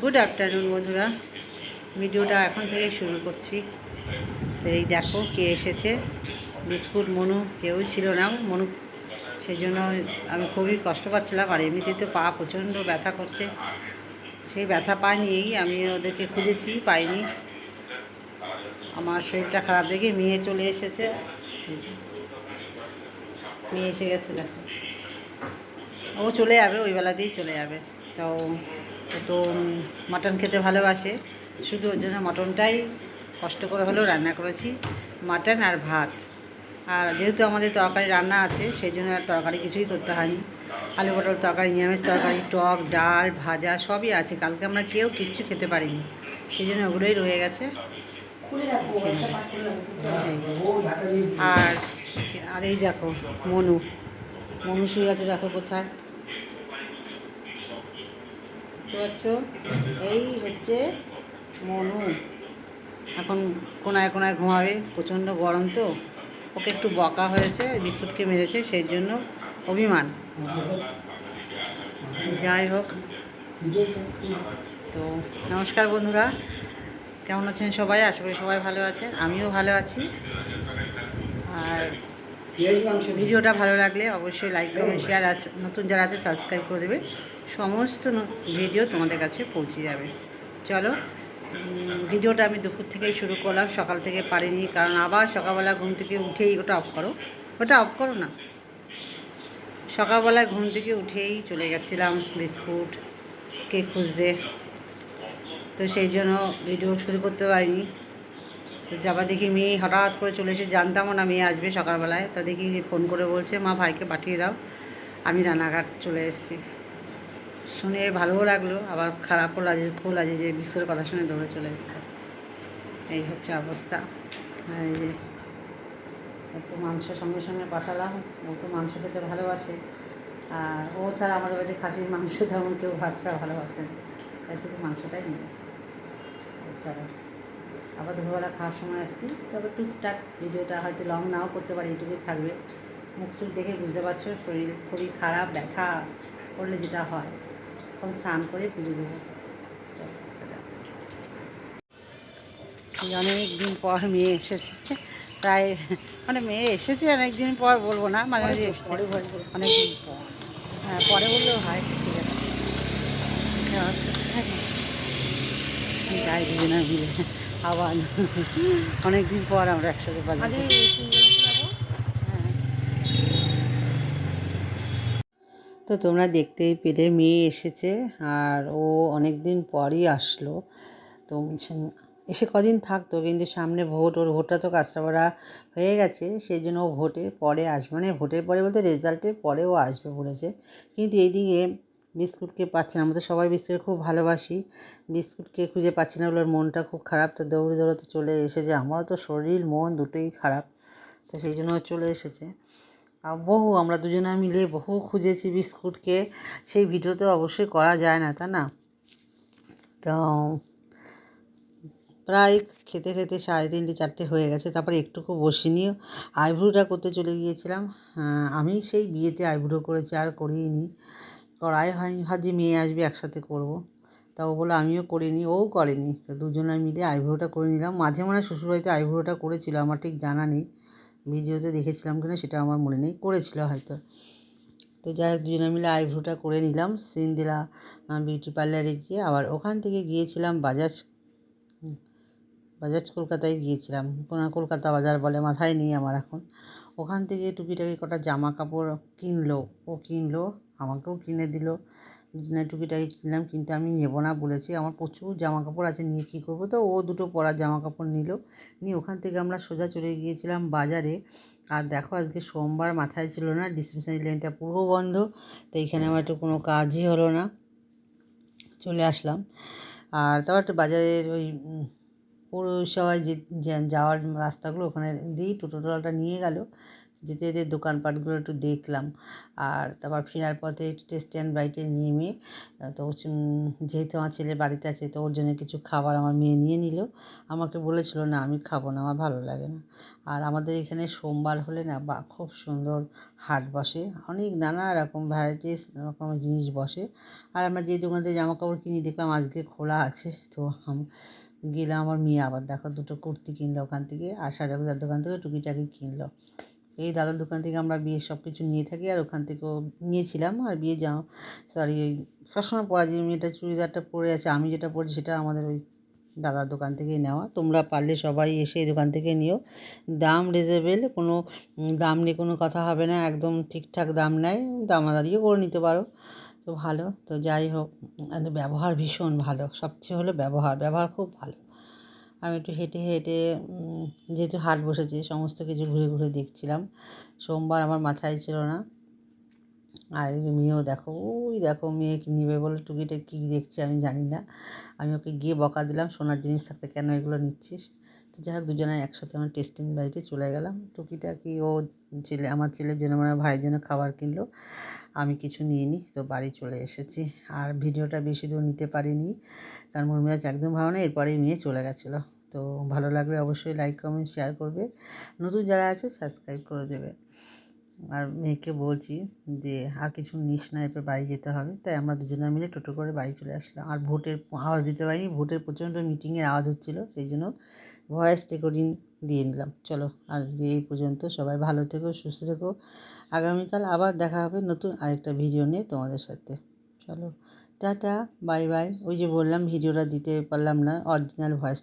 Good afternoon বন্ধুরা, ভিডিওটা এখন থেকে শুরু করছি। তো এই দেখো কে এসেছে, বিস্কুট মনু কেউ ছিল না, মনু সেই জন্য আমি খুবই কষ্ট পাচ্ছিলাম। আর এমনিতে তো পা প্রচণ্ড ব্যথা করছে, সেই ব্যথা পা নিয়েই আমি ওদেরকে খুঁজেছি, পাইনি। আমার শরীরটা খারাপ দেখে মেয়ে চলে এসেছে, মেয়ে এসে গেছে দেখো। ও চলে যাবে, ওই বেলাতেই চলে যাবে। তো ও তো মাটন খেতে ভালোবাসে, শুধু ওর জন্য মটনটাই কষ্ট করে হলেও রান্না করেছি, মাটন আর ভাত। আর যেহেতু আমাদের তরকারি রান্না আছে, সেই জন্য আর তরকারি কিছুই করতে হয়নি। আলু পটল তরকারি, নিরামিষ তরকারি, টক ডাল ভাজা সবই আছে। কালকে আমরা কেউ কিচ্ছু খেতে পারিনি, সেই জন্য ওগুলোই রয়ে গেছে। আর আর এই দেখো মনু, মনু শুয়ে আছে দেখো কোথায়, বুঝতে পারছো? এই হচ্ছে মনু, এখন কোনায় কোনায় ঘুমাবে, প্রচণ্ড গরম তো। ওকে একটু বকা হয়েছে, বিস্কুটকে মেরেছে, সেই জন্য অভিমান। যাই হোক, তো নমস্কার বন্ধুরা, কেমন আছেন সবাই? আশা করি সবাই ভালো আছেন, আমিও ভালো আছি। আর ভিডিওটা ভালো লাগলে অবশ্যই লাইক কমেন্ট শেয়ার, আর নতুন যারা আছে সাবস্ক্রাইব করে দেবে। সমস্ত ভিডিও তোমাদের কাছে পৌঁছে যাবে। চলো, ভিডিওটা আমি দুপুর থেকেই শুরু করলাম, সকাল থেকে পারিনি, কারণ আবার সকালবেলা ঘুম থেকে উঠেই ওটা অফ করো, ওটা অফ করো না। সকালবেলায় ঘুম থেকে উঠেই চলে গেছিলাম বিস্কুটকে খুঁজতে, তো সেই জন্য ভিডিও শুরু করতে পারিনি। তো যাবার দেখি মেয়ে হঠাৎ করে চলে এসে, জানতামও না মেয়ে আসবে সকালবেলায়। তা দেখি যে ফোন করে বলছে, মা ভাইকে পাঠিয়ে দাও, আমি রানাঘাট চলে এসেছি। শুনে ভালোও লাগলো, আবার খারাপও লাগে, খুব লাগে যে বিস্কুটের কথা শুনে দৌড়ে চলে এসেছে। এই হচ্ছে অবস্থা। আর এই যে একটু মাংস সঙ্গে সঙ্গে পাঠালাম, ও তো মাংস খেতে ভালোবাসে। আর ও ছাড়া আমাদের বাড়িতে খাসির মাংস তেমন কেউ ভাতটা ভালোবাসে না, তাই শুধু মাংসটাই নিয়ে এসেছি। এছাড়া আবার দুপুরবেলা খাওয়ার সময় আসছি, তবে টুকটাক ভিডিওটা হয়তো লং নাও করতে পারি, এটুকুই থাকবে। মুখ চুখ দেখে বুঝতে পারছো শরীর খুবই খারাপ, ব্যথা করলে যেটা হয়। এখন স্নান করে পুজো দেবো। অনেক দিন পর মেয়ে এসেছে, প্রায় মানে মেয়ে এসেছে অনেক দিন পর, বলবো না, মাঝে মাঝে এসছে অনেক দিন পর। হ্যাঁ, পরে বললেও হয়, ঠিক আছে। যাই দুজনে মিলে আবার অনেক দিন পর আমরা একসাথে বাজাতে। হ্যাঁ, তো তোমরা দেখতেই পেলে মেয়ে এসেছে, আর ও অনেক দিন পরই আসলো। তো এসে কদিন থাকতো, কিন্তু সামনে ভোট, ওর ভোটটা তো কাঁচরাপাড়া হয়ে গেছে, সেই জন্য ও ভোটের পরে আসবে, মানে ভোটের পরে বলতে রেজাল্টের পরেও আসবে বলেছে। কিন্তু এইদিকে বিস্কুটকে পাচ্ছে না, আমরা তো সবাই বিস্কুট খুব ভালোবাসি, বিস্কুটকে খুঁজে পাচ্ছি না বলে ওর মনটা খুব খারাপ। তো দৌড়ে দৌড়াতে চলে এসেছে, আমারও তো শরীর মন দুটোই খারাপ, তো সেই জন্য চলে এসেছে। আর আমরা দুজনে মিলে বহু খুঁজেছি বিস্কুটকে, সেই ভিডিও তো অবশ্যই করা যায় না, তা না? তো প্রায় খেতে খেতে 3:30-4টে হয়ে গেছে, তারপরে একটুকু বসিনি, আইব্রোটা করতে চলে গিয়েছিলাম। আমি সেই বিয়েতে আইব্রো করেছি, আর করিনি, করাই হয়নি। ভাবছি মেয়ে আসবে একসাথে করব, তা ও বলে আমিও করিনি, ও করেনি, তো দুজনে মিলে আইব্রোটা করে নিলাম। মাঝে মনে হয় শ্বশুরবাড়িতে আইব্রোটা করেছিল, আমার ঠিক জানা নেই, ভিডিওতে দেখেছিলাম কিনা সেটা আমার মনে নেই, করেছিল হয়তো। তো যাই হোক, দুজনে মিলে আইব্রোটা করে নিলাম সিন্দিরা বিউটি পার্লারে গিয়ে। আবার ওখান থেকে গিয়েছিলাম বাজাজ কলকাতায় গিয়েছিলাম, কলকাতা বাজার বলে, মাথায় নেই আমার এখন। ওখান থেকে টুকিটাকি কটা জামা কাপড় কিনলো, ও কিনলো, আমাকেও কিনে দিল, দুজনে টুকিটাকি কিনলাম। কিন্তু আমি নেবো না বলেছি, আমার প্রচুর জামা কাপড় আছে, নিয়ে কী করবো। তো ও দুটো পরার জামা কাপড় নিল, নিয়ে ওখান থেকে আমরা সোজা চলে গিয়েছিলাম বাজারে। আর দেখো আজকে সোমবার, মাথায় ছিল না, ডিসপেন্সারি লাইনটা পুরো বন্ধ, তো এইখানে আমার একটু কোনো কাজই হলো না, চলে আসলাম। আর তারপর একটু বাজারের ওই পৌরসভায় যে যাওয়ার রাস্তাগুলো, ওখানে দিয়েই টোটোওয়ালাটা নিয়ে গেল, যেতে যেতে দোকানপাটগুলো একটু দেখলাম। আর তারপর ফেরার পথে একটু টেস্টি অ্যান্ড বাইটে নেমে তো যেহেতু আমার ছেলে বাড়িতে আছে তো ওর জন্য কিছু খাবার আমার মেয়ে নিয়ে নিল। আমাকে বলেছিল না আমি খাবো না, আমার ভালো লাগে না। আর আমাদের এখানে সোমবার হলে না বা খুব সুন্দর হাট বসে, অনেক নানা রকম ভ্যারাইটিস রকমের জিনিস বসে। আর আমরা যে দোকান থেকে জামাকাপড় কিনি দেখলাম আজকে খোলা আছে, তো গেলাম। আমার মেয়ে আবার দেখো দুটো কুর্তি কিনলো ওখান থেকে, আর সাজাগোজার দোকান থেকে টুকিটাকি কিনলো। এই দাদার দোকান থেকে আমরা বিয়ের সব কিছু নিয়ে থাকি, আর ওখান থেকেও নিয়েছিলাম। আর বিয়ে জামা সরি ওই সবসময় পরা যে মেয়েটা চুড়িদারটা পরে আছে, আমি যেটা পরেছি সেটা আমাদের ওই দাদার দোকান থেকেই নেওয়া। তোমরা পারলে সবাই এসে এই দোকান থেকে নিও। দাম রিজনেবল, কোনো দাম নিয়ে কোনো কথা হবে না, একদম ঠিকঠাক দাম নেয়, দামাদারিও করে নিতে পারো। তো ভালো, তো যাই হোক, ব্যবহার ভীষণ ভালো, সবচেয়ে হলো ব্যবহার খুব ভালো। আমি একটু হেঁটে হেঁটে যেহেতু হাট বসেছে সমস্ত কিছু ঘুরে ঘুরে দেখছিলাম। সোমবার আমার মাথায় ছিল না। আর এদিকে মেয়েও দেখো, ওই দেখো মেয়ে কি নেবে বলে টুকিটা কী দেখছে আমি জানি না। আমি ওকে গিয়ে বকা দিলাম, সোনার জিনিস থাকতে কেন এগুলো নিচ্ছিস। তো যাই হোক দুজনে একসাথে আমরা টেস্টিং বাড়িতে চলে গেলাম। টুকিটাকি ও আমার ছেলের জন্য মানে ভাইয়ের জন্য খাবার কিনলো, আমি কিছু নিইনি। তো বাড়ি চলে এসেছি। আর ভিডিওটা বেশি দূর নিতে পারিনি, কারণ মোর মেজাজ একদম ভালো না, এরপরেই মেয়ে চলে গেছিলো। তো ভালো লাগলে অবশ্যই লাইক কমেন্ট শেয়ার করবে, নতুন যারা আছে সাবস্ক্রাইব করে দেবে। আর মেয়েকে বলছি যে আর কিছু নিস না, এরপর বাড়ি যেতে হবে। তাই আমরা দুজনে মিলে টোটো করে বাড়ি চলে আসলাম। আর ভোটের আওয়াজ দিতে পারিনি, ভোটের প্রচণ্ড মিটিংয়ের আওয়াজ হচ্ছিলো, সেই জন্য ভয়েস রেকর্ডিং দিয়ে নিলাম। চলো আজকে এই পর্যন্ত, সবাই ভালো থেকো, সুস্থ থেকো। আগামীকাল আবার দেখা হবে নতুন আরেকটা ভিডিও নিয়ে তোমাদের সাথে। চলো টাটা, বাই বাই। ওই যে বললাম ভিডিওটা দিতে পারলাম না, অরিজিনাল ভয়েস